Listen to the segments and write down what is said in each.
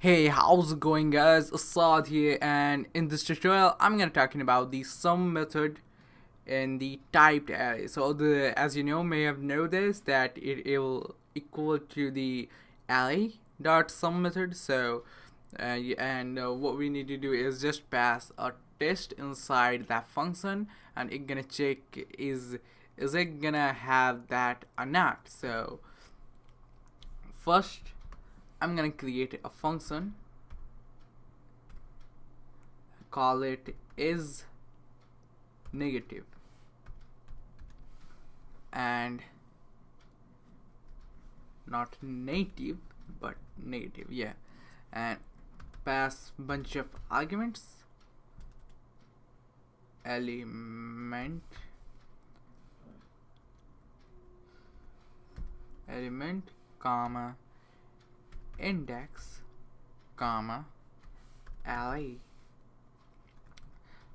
Hey, how's it going, guys? Assad here, and in this tutorial I'm gonna talking about the sum method in the typed array. So the as you know may have noticed that it will equal to the array dot sum method. So what we need to do is just pass a test inside that function, and it gonna check is it gonna have that or not. So first I'm gonna create a function, call it is negative, and not native but negative, yeah, and pass bunch of arguments, element comma index comma array.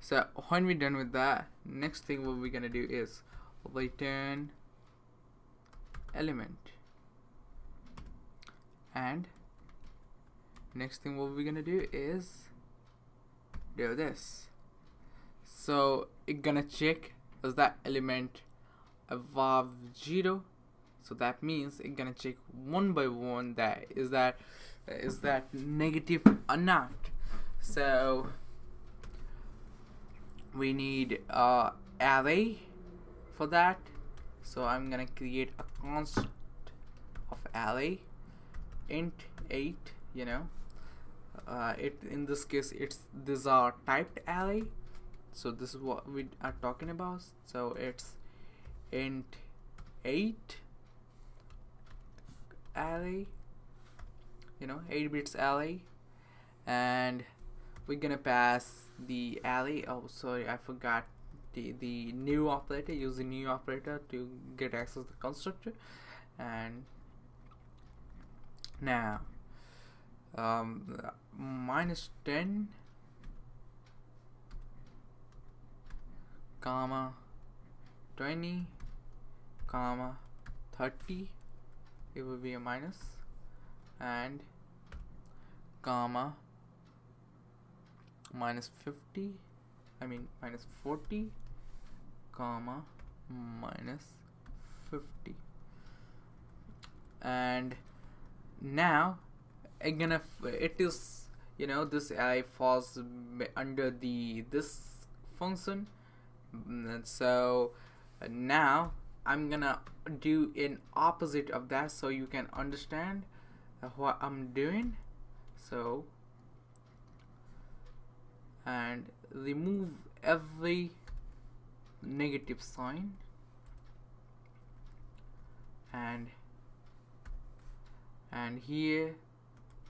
So when we're done with that, next thing what we're gonna do is return element, and next thing what we're gonna do is do this. So it's gonna check is that element above 0. So that means it's gonna check one by one that is that negative or not. So we need a array for that. So I'm gonna create a constant of array int 8. It in this case these are typed array. So this is what we are talking about. So it's int 8 array, 8 bits array, and we're gonna pass the array. Oh, sorry, I forgot the new operator. Use the new operator to get access to the constructor. And now -10 comma 20 comma 30, it will be a minus, and comma -50, -40 comma -50. And now again, it is this array falls under this function. So now I'm gonna do an opposite of that so you can understand what I'm doing. So, and remove every negative sign, and here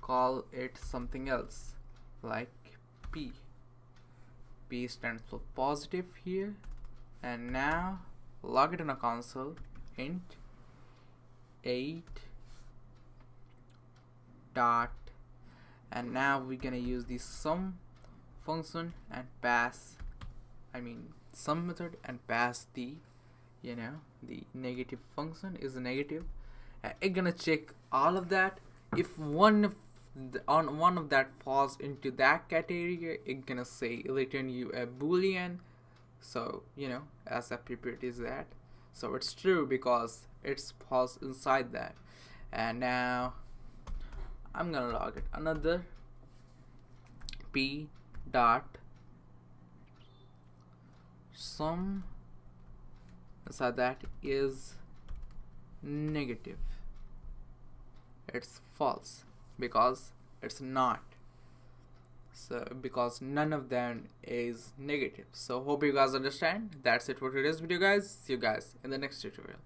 call it something else like P stands for positive here. And now log it in a console, int 8 dot, and now we're gonna use the sum function and pass sum method and pass the the negative function is negative. It's gonna check all of that. If one of that falls into that category, it's gonna say return you a boolean. So as appropriate is that. So it's true because it's falls inside that. And now I'm gonna log it another p dot sum inside that is negative. It's false because it's not. So because none of them is negative. So hope you guys understand. That's it for today's video, guys. See you guys in the next tutorial.